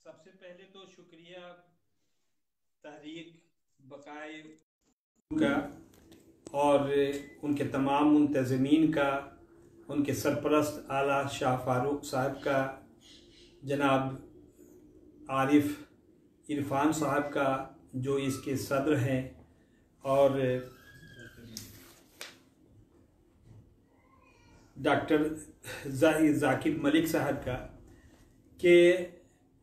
सबसे पहले तो शुक्रिया तहरीक बकाए का और उनके तमाम मुंतज़मीन का, उनके सरपरस्त आला शाह फारूक साहब का, जनाब आरिफ इरफान साहब का जो इसके सदर हैं, और डॉक्टर जाकिर मलिक साहब का कि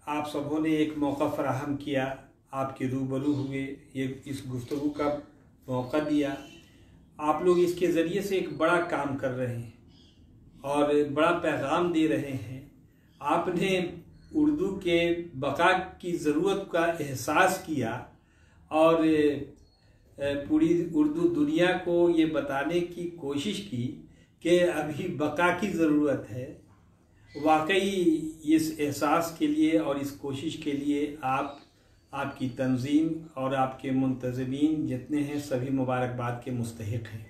आप सबों ने एक मौका फराहम किया, आपके रूबरू हुए, ये इस गुफ्तगू का मौका दिया। आप लोग इसके ज़रिए से एक बड़ा काम कर रहे हैं और बड़ा पैगाम दे रहे हैं। आपने उर्दू के बका की ज़रूरत का एहसास किया और पूरी उर्दू दुनिया को ये बताने की कोशिश की कि अभी बका की ज़रूरत है। वाकई इस एहसास के लिए और इस कोशिश के लिए आपकी तंजीम और आपके मुंतज़मीन जितने हैं सभी मुबारकबाद के मुस्तहिक हैं।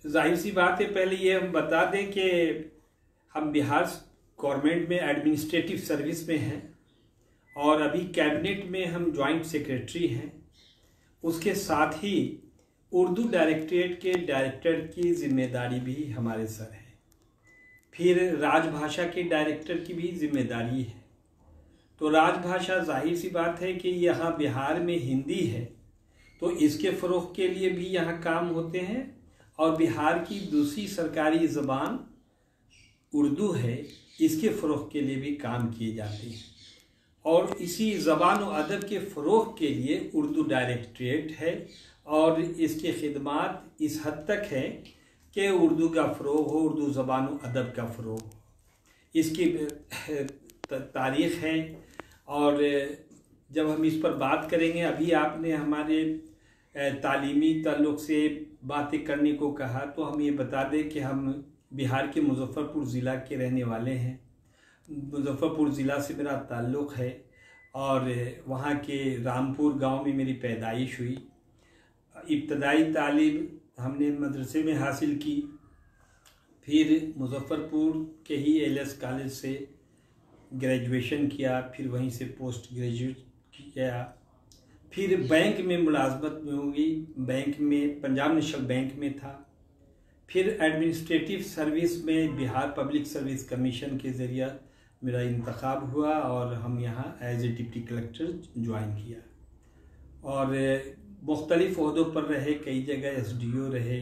जाहिर सी बात है, पहले ये हम बता दें कि हम बिहार गवर्नमेंट में एडमिनिस्ट्रेटिव सर्विस में हैं और अभी कैबिनेट में हम जॉइंट सेक्रेटरी हैं। उसके साथ ही उर्दू डायरेक्टरेट के डायरेक्टर की जिम्मेदारी भी हमारे सर है। फिर राजभाषा के डायरेक्टर की भी जिम्मेदारी है। तो राजभाषा जाहिर सी बात है कि यहाँ बिहार में हिंदी है, तो इसके फ़रोग़ के लिए भी यहाँ काम होते हैं, और बिहार की दूसरी सरकारी ज़बान उर्दू है, इसके फ़रोग़ के लिए भी काम किए जाते हैं। और इसी ज़बान व अदब के फ़रोग़ के लिए उर्दू डायरेक्टरेट है और इसकी खिदमात इस हद तक है कि उर्दू का फ़रोग़ हो, उर्दू ज़बान व अदब का फ़रोग़ हो। इसकी तारीख़ है और जब हम इस पर बात करेंगे, अभी आपने हमारे तालीमी ताल्लुक़ से बातें करने को कहा, तो हम ये बता दें कि हम बिहार के मुज़फ़्फ़रपुर ज़िला के रहने वाले हैं। मुज़फ़्फ़रपुर ज़िला से मेरा ताल्लुक़ है और वहाँ के रामपुर गांव में मेरी पैदाइश हुई। इब्तदाई तालीम हमने मदरसे में हासिल की, फिर मुज़फ़्फ़रपुर के ही एलएस कॉलेज से ग्रेजुएशन किया, फिर वहीं से पोस्ट ग्रेजुएट किया, फिर बैंक में मुलाजमत में होगी। बैंक में पंजाब नेशनल बैंक में था। फिर एडमिनिस्ट्रेटिव सर्विस में बिहार पब्लिक सर्विस कमीशन के ज़रिए मेरा इंतखाब हुआ और हम यहाँ as a deputy collector join किया और मुख्तलिफ़ ओहदों पर रहे। कई जगह एसडीओ रहे,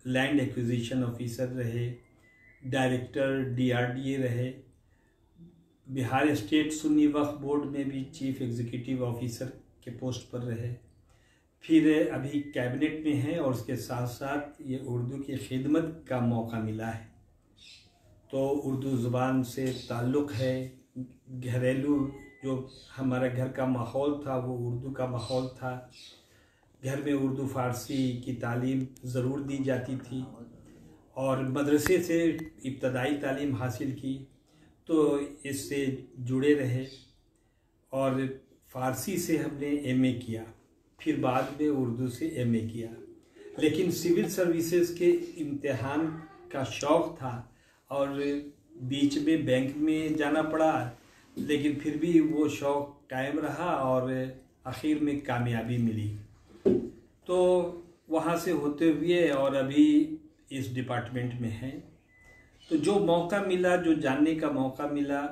लैंड एक्विजिशन ऑफिसर रहे, डायरेक्टर डीआरडीए रहे, बिहार स्टेट सुन्नी वक्फ बोर्ड में भी चीफ एग्जीक्यूटिव ऑफिसर के पोस्ट पर रहे। फिर अभी कैबिनेट में हैं और उसके साथ साथ ये उर्दू की खिदमत का मौका मिला है। तो उर्दू ज़ुबान से ताल्लुक़ है। घरेलू जो हमारा घर का माहौल था वो उर्दू का माहौल था। घर में उर्दू फ़ारसी की तालीम ज़रूर दी जाती थी और मदरसे से इब्तदाई तालीम हासिल की, तो इससे जुड़े रहे और फ़ारसी से हमने एमए किया, फिर बाद में उर्दू से एमए किया। लेकिन सिविल सर्विसेज के इम्तिहान का शौक़ था और बीच में बैंक में जाना पड़ा, लेकिन फिर भी वो शौक़ कायम रहा और आखिर में कामयाबी मिली। तो वहाँ से होते हुए और अभी इस डिपार्टमेंट में हैं। तो जो मौका मिला, जो जानने का मौका मिला,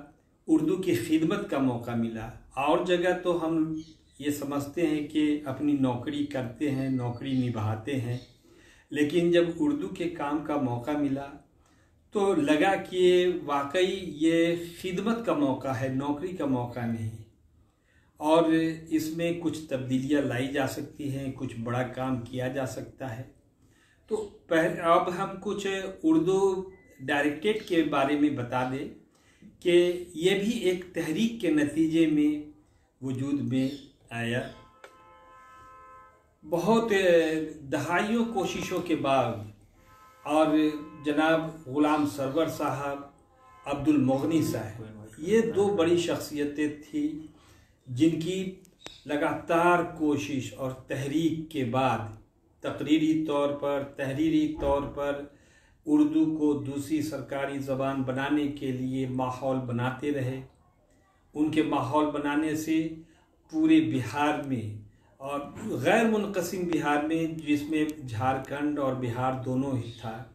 उर्दू की खिदमत का मौका मिला। और जगह तो हम ये समझते हैं कि अपनी नौकरी करते हैं, नौकरी निभाते हैं, लेकिन जब उर्दू के काम का मौका मिला तो लगा कि वाकई ये खिदमत का मौका है, नौकरी का मौका नहीं, और इसमें कुछ तब्दीलियाँ लाई जा सकती हैं, कुछ बड़ा काम किया जा सकता है। तो अब हम कुछ उर्दू डायरेक्टरेट के बारे में बता दें कि ये भी एक तहरीक के नतीजे में वजूद में आया। बहुत दहाइयों कोशिशों के बाद और जनाब ग़ुलाम सरवर साहब, अब्दुल मुग़नी साहब, ये दो बड़ी शख्सियतें थी जिनकी लगातार कोशिश और तहरीक के बाद तकरीरी तौर पर, तहरीरी तौर पर उर्दू को दूसरी सरकारी ज़बान बनाने के लिए माहौल बनाते रहे। उनके माहौल बनाने से पूरे बिहार में और गैर मुनक़सिम बिहार में, जिसमें झारखंड और बिहार दोनों ही था,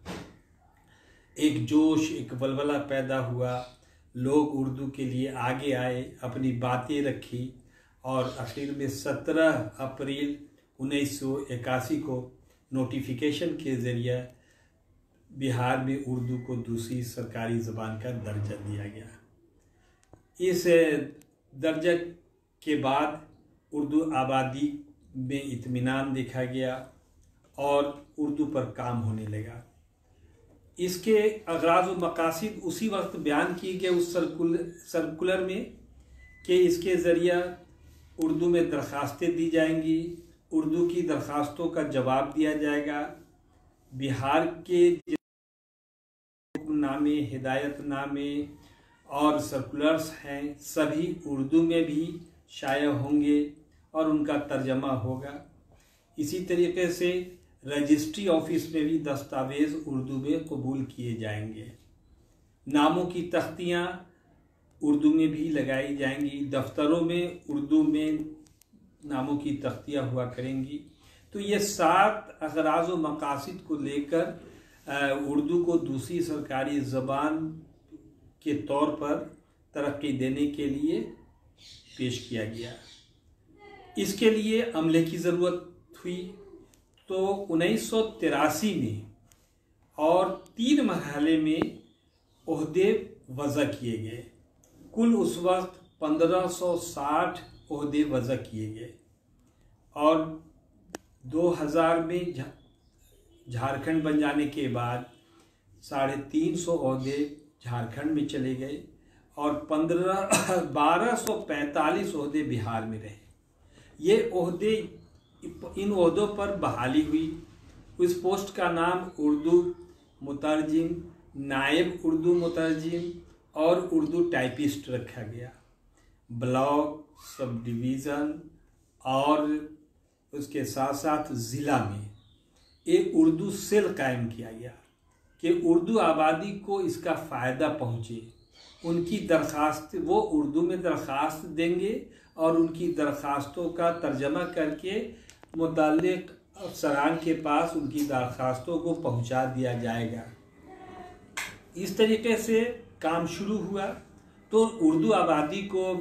एक जोश, एक वलवला पैदा हुआ। लोग उर्दू के लिए आगे आए, अपनी बातें रखी और आखिर में 17 अप्रैल 1981 को नोटिफिकेशन के ज़रिए बिहार में उर्दू को दूसरी सरकारी ज़बान का दर्जा दिया गया। इस दर्जा के बाद उर्दू आबादी में इत्मीनान देखा गया और उर्दू पर काम होने लगा। इसके अगराज़ व मकासिद उसी वक्त बयान किए गए उस सर्कुलर में कि इसके ज़रिए उर्दू में दरख्वास्तें दी जाएंगी, उर्दू की दरख्वास्तों का जवाब दिया जाएगा, बिहार के हुक्मनामे, हिदायतनामे और सर्कुलर्स हैं सभी उर्दू में भी शाया होंगे और उनका तर्जमा होगा। इसी तरीके से रजिस्ट्री ऑफिस में भी दस्तावेज़ उर्दू में कबूल किए जाएंगे। नामों की तख्तियाँ उर्दू में भी लगाई जाएंगी, दफ्तरों में उर्दू में नामों की तख्तियाँ हुआ करेंगी। तो ये 7 अगराज़ व मकासिद को लेकर उर्दू को दूसरी सरकारी ज़बान के तौर पर तरक्की देने के लिए पेश किया गया। इसके लिए अमले की ज़रूरत हुई। तो 1983 में और 3 मरहले में ओहदे वज़ा किए गए। कुल उस वक्त 1560 ओहदे वज़ा किए गए और 2000 में झारखंड बन जाने के बाद 350 ओहदे झारखंड में चले गए और 1245 ओहदे बिहार में रहे। ये ओहदे, इन ओहदों पर बहाली हुई। उस पोस्ट का नाम उर्दू मुतरजिम, नायब उर्दू मुतरजिम और उर्दू टाइपिस्ट रखा गया। ब्लॉक, सब डिवीज़न और उसके साथ साथ ज़िला में एक उर्दू सेल कायम किया गया कि उर्दू आबादी को इसका फ़ायदा पहुँचे। उनकी दरख्वास्त, वो उर्दू में दरख्वास्त देंगे और उनकी दरख्वास्तों का तर्जमा करके मुतल्लिक़ अफ़सरान के पास उनकी दरख्वास्तों को पहुंचा दिया जाएगा। इस तरीके से काम शुरू हुआ तो उर्दू आबादी को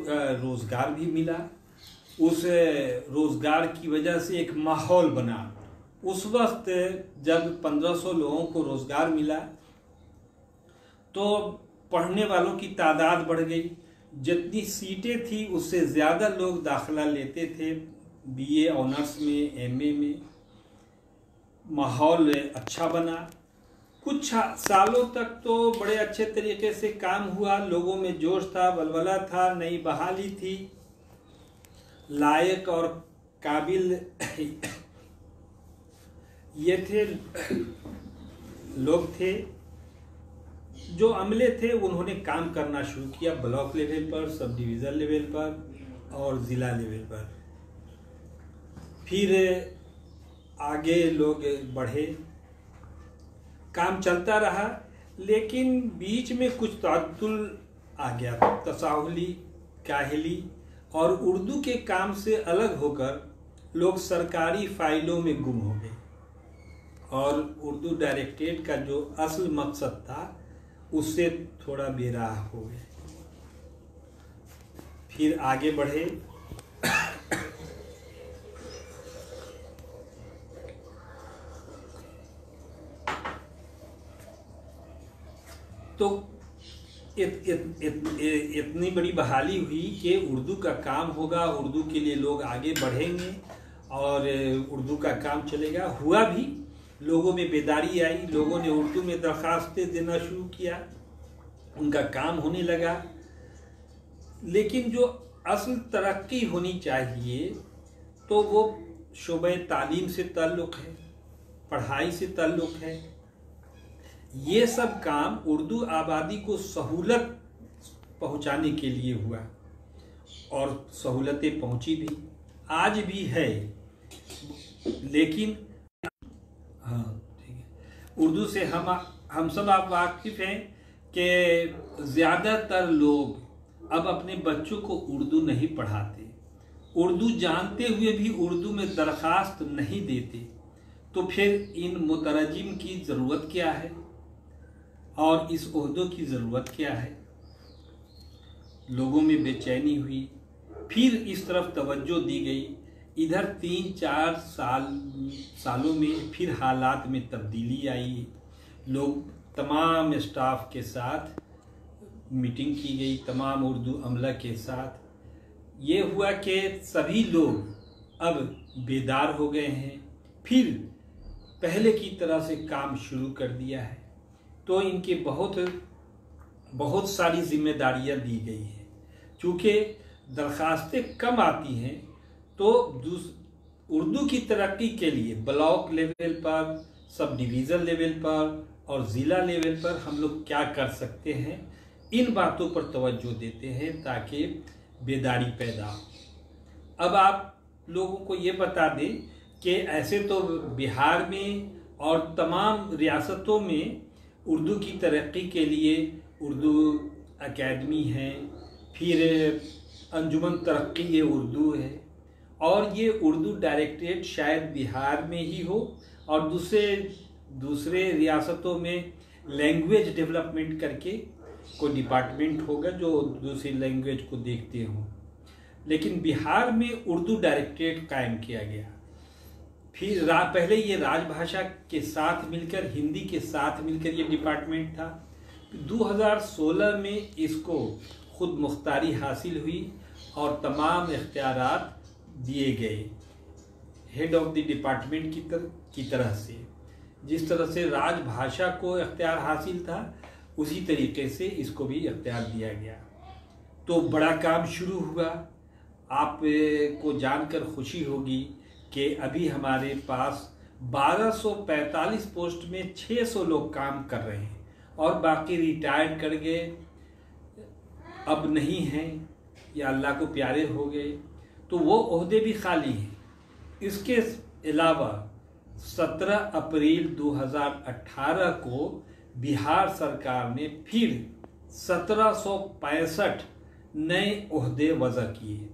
रोज़गार भी मिला। उस रोज़गार की वजह से एक माहौल बना। उस वक्त जब 1500 लोगों को रोज़गार मिला तो पढ़ने वालों की तादाद बढ़ गई। जितनी सीटें थी उससे ज़्यादा लोग दाखिला लेते थे बीए ऑनर्स में, एमए में। माहौल अच्छा बना। कुछ सालों तक तो बड़े अच्छे तरीके से काम हुआ। लोगों में जोश था, वलवला था, नई बहाली थी। लायक और काबिल ये थे लोग थे जो अमले थे। उन्होंने काम करना शुरू किया ब्लॉक लेवल पर, सब डिवीज़न लेवल पर और ज़िला लेवल पर। फिर आगे लोग बढ़े, काम चलता रहा, लेकिन बीच में कुछ तातुल आ गया, तसाहुली, काहिली, और उर्दू के काम से अलग होकर लोग सरकारी फाइलों में गुम हो गए और उर्दू डायरेक्टरेट का जो असल मकसद था उससे थोड़ा बेराह हो गए। फिर आगे बढ़े। तो इतनी बड़ी बहाली हुई कि उर्दू का काम होगा, उर्दू के लिए लोग आगे बढ़ेंगे और उर्दू का काम चलेगा। हुआ भी, लोगों में बेदारी आई, लोगों ने उर्दू में दरख्वास्तें देना शुरू किया, उनका काम होने लगा। लेकिन जो असल तरक्की होनी चाहिए तो वो शोबे तालीम से ताल्लुक़ है, पढ़ाई से ताल्लुक़ है। ये सब काम उर्दू आबादी को सहूलत पहुंचाने के लिए हुआ और सहूलतें पहुंची भी, आज भी है। लेकिन हाँ ठीक है, उर्दू से हम सब आप वाकिफ़ हैं कि ज़्यादातर लोग अब अपने बच्चों को उर्दू नहीं पढ़ाते, उर्दू जानते हुए भी उर्दू में दरख्वास्त नहीं देते। तो फिर इन मुतरजिम की ज़रूरत क्या है और इस ओहदों की ज़रूरत क्या है? लोगों में बेचैनी हुई, फिर इस तरफ तवज्जो दी गई। इधर 3-4 सालों में फिर हालात में तब्दीली आई। लोग तमाम स्टाफ के साथ मीटिंग की गई, तमाम उर्दू अमला के साथ। ये हुआ कि सभी लोग अब बेदार हो गए हैं, फिर पहले की तरह से काम शुरू कर दिया है। तो इनके बहुत सारी जिम्मेदारियां दी गई हैं। चूँकि दरख्वास्तें कम आती हैं तो उर्दू की तरक्की के लिए ब्लॉक लेवल पर, सब डिवीज़न लेवल पर और ज़िला लेवल पर हम लोग क्या कर सकते हैं, इन बातों पर तवज्जो देते हैं ताकि बेदारी पैदा हो। अब आप लोगों को ये बता दें कि ऐसे तो बिहार में और तमाम रियासतों में उर्दू की तरक्की के लिए उर्दू अकेडमी है, फिर अंजुमन तरक्की उर्दू है, और ये उर्दू डायरेक्टरेट शायद बिहार में ही हो और दूसरे रियासतों में लैंग्वेज डेवलपमेंट करके कोई डिपार्टमेंट होगा जो दूसरी लैंग्वेज को देखते हों। लेकिन बिहार में उर्दू डायरेक्टरेट कायम किया गया। फिर पहले ये राजभाषा के साथ मिलकर, हिंदी के साथ मिलकर ये डिपार्टमेंट था। 2016 में इसको खुद मुख्तारी हासिल हुई और तमाम इख्तियारात दिए गए हेड ऑफ द डिपार्टमेंट की तरह से। जिस तरह से राजभाषा को इख्तियार हासिल था, उसी तरीके से इसको भी इख्तियार दिया गया। तो बड़ा काम शुरू हुआ। आप को जानकर खुशी होगी कि अभी हमारे पास 1245 पोस्ट में 600 लोग काम कर रहे हैं और बाकी रिटायर्ड कर गए, अब नहीं हैं या अल्लाह को प्यारे हो गए, तो वो ओहदे भी खाली हैं। इसके अलावा 17 अप्रैल 2018 को बिहार सरकार ने फिर 1765 नए ओहदे वज़ा किए,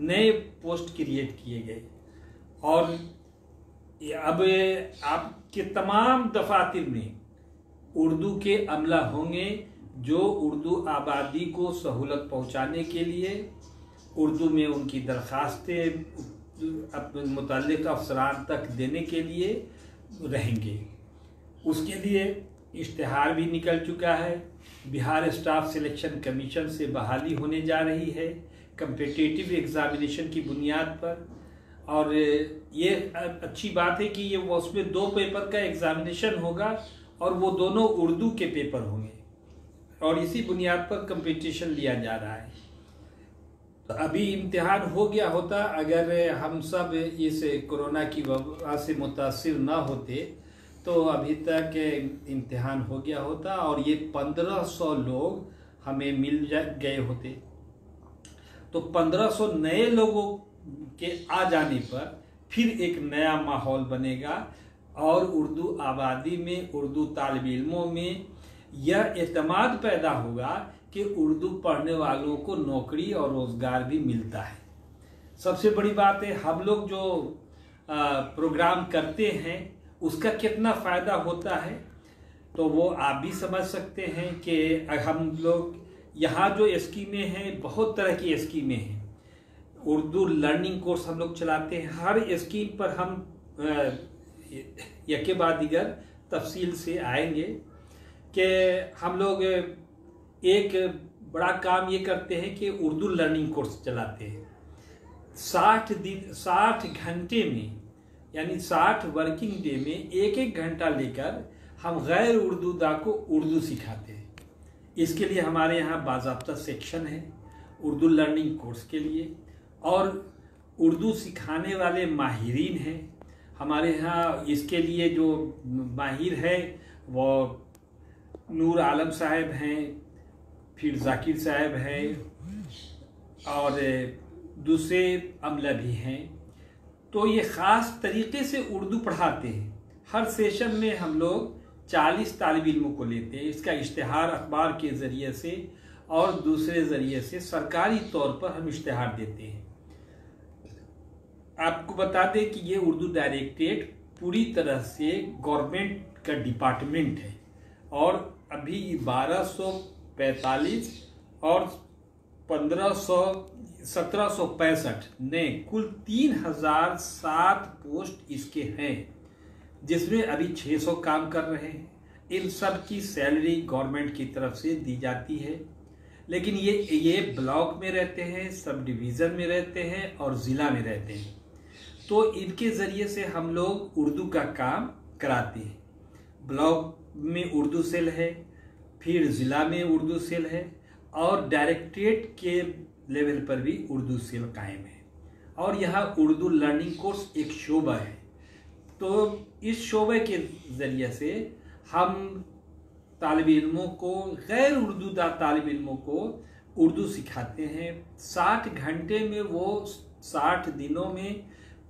नए पोस्ट क्रिएट किए गए। और अब आपके तमाम दफातर में उर्दू के अमला होंगे जो उर्दू आबादी को सहूलत पहुंचाने के लिए, उर्दू में उनकी दरख्वास्तें अपने मुतल्लिक़ अफसरान तक देने के लिए रहेंगे। उसके लिए इश्तिहार भी निकल चुका है। बिहार स्टाफ सिलेक्शन कमीशन से बहाली होने जा रही है कम्पिटिटिव एग्ज़ामिनेशन की बुनियाद पर। और ये अच्छी बात है कि ये उसमें 2 पेपर का एग्ज़ामिनेशन होगा और वो दोनों उर्दू के पेपर होंगे और इसी बुनियाद पर कंपटीशन लिया जा रहा है। तो अभी इम्तिहान हो गया होता अगर हम सब इस कोरोना की वबा से मुतासिर ना होते, तो अभी तक इम्तिहान हो गया होता और ये 1500 लोग हमें मिल गए होते। तो 1500 नए लोगों के आ जाने पर फिर एक नया माहौल बनेगा और उर्दू आबादी में, उर्दू तालिब इल्मों में यह एतमाद पैदा होगा कि उर्दू पढ़ने वालों को नौकरी और रोज़गार भी मिलता है। सबसे बड़ी बात है, हम लोग जो प्रोग्राम करते हैं उसका कितना फ़ायदा होता है, तो वो आप भी समझ सकते हैं कि हम लोग यहाँ जो स्कीमें हैं, बहुत तरह की स्कीमें हैं। उर्दू लर्निंग कोर्स हम लोग चलाते हैं। हर स्कीम पर हम यके बाद दीगर तफसील से आएंगे कि हम लोग एक बड़ा काम ये करते हैं कि उर्दू लर्निंग कोर्स चलाते हैं। 60 घंटे में, यानी 60 वर्किंग डे में 1-1 घंटा लेकर हम गैर उर्दूदा को उर्दू सिखाते हैं। इसके लिए हमारे यहाँ बाज़ाब्ता सेक्शन है उर्दू लर्निंग कोर्स के लिए, और उर्दू सिखाने वाले माहिरीन हैं हमारे यहाँ। इसके लिए जो माहिर है वो नूर आलम साहब हैं, फिर जाकिर साहब हैं और दूसरे अमला भी हैं। तो ये ख़ास तरीके से उर्दू पढ़ाते हैं। हर सेशन में हम लोग 40 तालिब इल्मों को लेते हैं। इसका इश्तिहार अखबार के ज़रिए से और दूसरे ज़रिए से सरकारी तौर पर हम इश्तिहार देते हैं। आपको बता दें कि ये उर्दू डायरेक्टरेट पूरी तरह से गवर्नमेंट का डिपार्टमेंट है और अभी 1245 और 1765 ने कुल 3007 पोस्ट इसके हैं, जिसमें अभी 600 काम कर रहे हैं। इन सब की सैलरी गवर्नमेंट की तरफ से दी जाती है, लेकिन ये ब्लॉक में रहते हैं, सब डिवीज़न में रहते हैं और ज़िला में रहते हैं। तो इनके ज़रिए से हम लोग उर्दू का काम कराते हैं। ब्लॉक में उर्दू सेल है, फिर ज़िला में उर्दू सेल है और डायरेक्टरेट के लेवल पर भी उर्दू सेल कायम है। और यहाँ उर्दू लर्निंग कोर्स एक शोबा है। तो इस शोबे के ज़रिए से हम तालिब इल्मों को, गैर उर्दूदा तालिब इल्मों को उर्दू सिखाते हैं। 60 घंटे में वो 60 दिनों में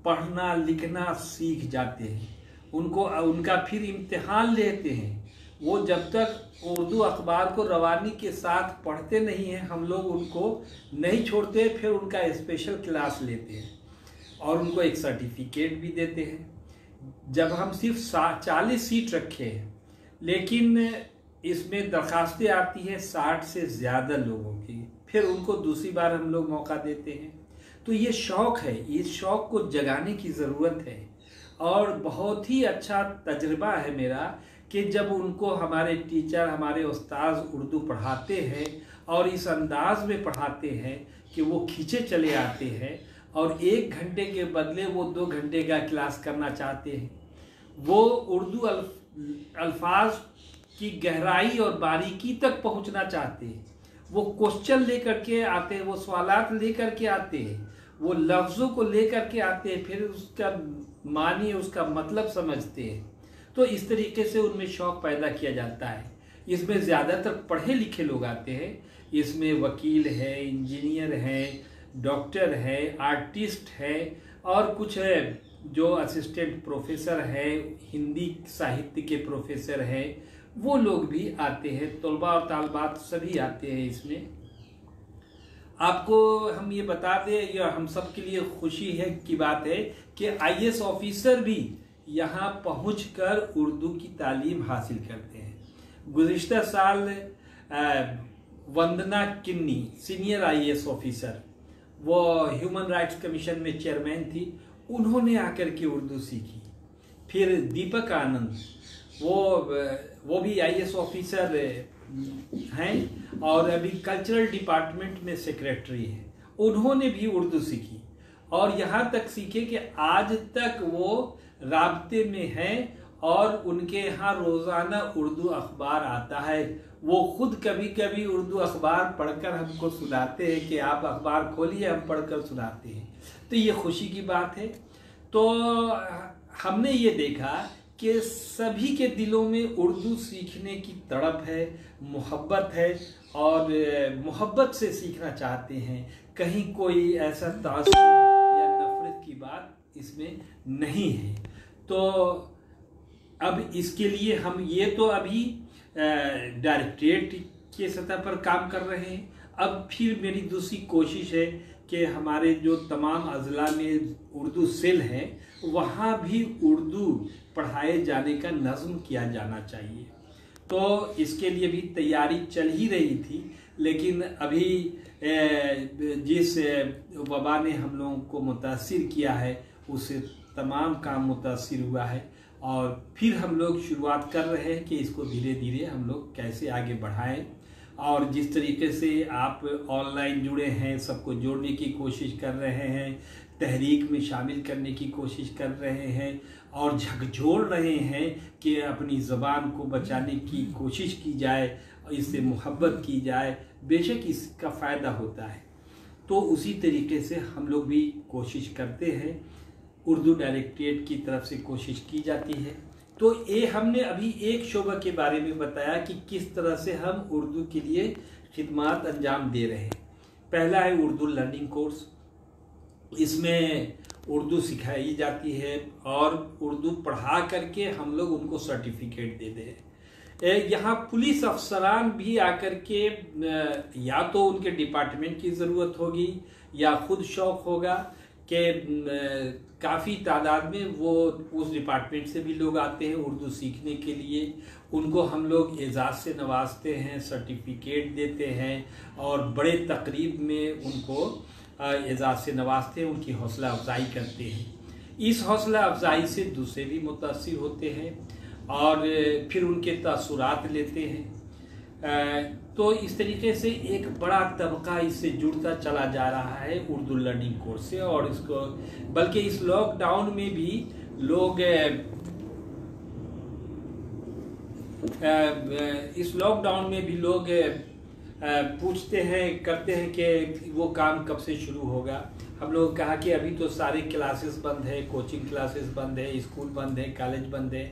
पढ़ना लिखना सीख जाते हैं। उनका फिर इम्तिहान लेते हैं। वो जब तक उर्दू अखबार को रवानी के साथ पढ़ते नहीं हैं, हम लोग उनको नहीं छोड़ते, फिर उनका स्पेशल क्लास लेते हैं और उनको एक सर्टिफिकेट भी देते हैं। जब हम सिर्फ 40 सीट रखे हैं, लेकिन इसमें दरखास्तें आती हैं 60 से ज़्यादा लोगों की, फिर उनको दूसरी बार हम लोग मौका देते हैं। तो ये शौक़ है, इस शौक़ को जगाने की ज़रूरत है। और बहुत ही अच्छा तजुर्बा है मेरा कि जब उनको हमारे टीचर, हमारे उस्ताद उर्दू पढ़ाते हैं और इस अंदाज में पढ़ाते हैं कि वो खींचे चले आते हैं और 1 घंटे के बदले वो 2 घंटे का क्लास करना चाहते हैं। वो उर्दू अल्फाज की गहराई और बारीकी तक पहुंचना चाहते हैं। वो क्वेश्चन लेकर के आते हैं, वो सवालात लेकर के आते हैं, वो लफ्ज़ों को लेकर के आते हैं, फिर उसका मानी, उसका मतलब समझते हैं। तो इस तरीके से उनमें शौक़ पैदा किया जाता है। इसमें ज़्यादातर पढ़े लिखे लोग आते हैं। इसमें वकील है, इंजीनियर है, डॉक्टर है, आर्टिस्ट है और कुछ जो असिस्टेंट प्रोफेसर है, हिंदी साहित्य के प्रोफेसर हैं, वो लोग भी आते हैं। तलबा और तालबात सभी आते हैं इसमें। आपको हम ये बता दें, यह हम सब के लिए खुशी है की बात है कि IAS ऑफिसर भी यहाँ पहुंचकर उर्दू की तालीम हासिल करते हैं। गुज़िश्ता साल वंदना किन्नी सीनियर IAS ऑफिसर, वो ह्यूमन राइट्स कमीशन में चेयरमैन थी, उन्होंने आकर के उर्दू सीखी। फिर दीपक आनंद, वो भी IAS ऑफिसर हैं और अभी कल्चरल डिपार्टमेंट में सेक्रेटरी हैं। उन्होंने भी उर्दू सीखी और यहाँ तक सीखे कि आज तक वो राब्ते में हैं और उनके यहाँ रोज़ाना उर्दू अखबार आता है। वो खुद कभी कभी उर्दू अखबार पढ़कर हमको सुनाते हैं कि आप अखबार खोलिए, हम पढ़कर सुनाते हैं। तो ये खुशी की बात है। तो हमने ये देखा कि सभी के दिलों में उर्दू सीखने की तड़प है, मोहब्बत है और मोहब्बत से सीखना चाहते हैं। कहीं कोई ऐसा तासुब या नफरत की बात इसमें नहीं है। तो अब इसके लिए हम ये तो अभी डायरेक्टरेट के सतह पर काम कर रहे हैं। अब फिर मेरी दूसरी कोशिश है कि हमारे जो तमाम अजला में उर्दू सेल हैं, वहाँ भी उर्दू पढ़ाए जाने का नज़्म किया जाना चाहिए। तो इसके लिए भी तैयारी चल ही रही थी, लेकिन अभी जिस वबा ने हम लोगों को मुतासिर किया है, उससे तमाम काम मुतासिर हुआ है और फिर हम लोग शुरुआत कर रहे हैं कि इसको धीरे धीरे हम लोग कैसे आगे बढ़ाएं। और जिस तरीके से आप ऑनलाइन जुड़े हैं, सबको जोड़ने की कोशिश कर रहे हैं, तहरीक में शामिल करने की कोशिश कर रहे हैं और झकझोर रहे हैं कि अपनी ज़बान को बचाने की कोशिश की जाए, इससे मोहब्बत की जाए, बेशक इसका फ़ायदा होता है। तो उसी तरीके से हम लोग भी कोशिश करते हैं। उर्दू डायरेक्टरेट की तरफ से कोशिश की जाती है। तो ये हमने अभी एक शोबा के बारे में बताया कि किस तरह से हम उर्दू के लिए खिदमात अंजाम दे रहे हैं। पहला है उर्दू लर्निंग कोर्स। इसमें उर्दू सिखाई जाती है और उर्दू पढ़ा करके हम लोग उनको सर्टिफिकेट देते हैं। यहाँ पुलिस अफसरान भी आकर के या तो उनके डिपार्टमेंट की ज़रूरत होगी या खुद शौक होगा कि काफ़ी तादाद में वो उस डिपार्टमेंट से भी लोग आते हैं उर्दू सीखने के लिए। उनको हम लोग एजाज़ से नवाजते हैं, सर्टिफिकेट देते हैं और बड़े तकरीब में उनको एजाज़ से नवाजते हैं, उनकी हौसला अफजाई करते हैं। इस हौसला अफजाई से दूसरे भी मुतासिर होते हैं और फिर उनके तासुरात लेते हैं। तो इस तरीके से एक बड़ा तबका इससे जुड़ता चला जा रहा है उर्दू लर्निंग कोर्स से। और इसको बल्कि इस लॉकडाउन में भी लोग पूछते हैं, करते हैं कि वो काम कब से शुरू होगा। हम लोग कहा कि अभी तो सारे क्लासेस बंद है, कोचिंग क्लासेस बंद है, स्कूल बंद है, कॉलेज बंद है,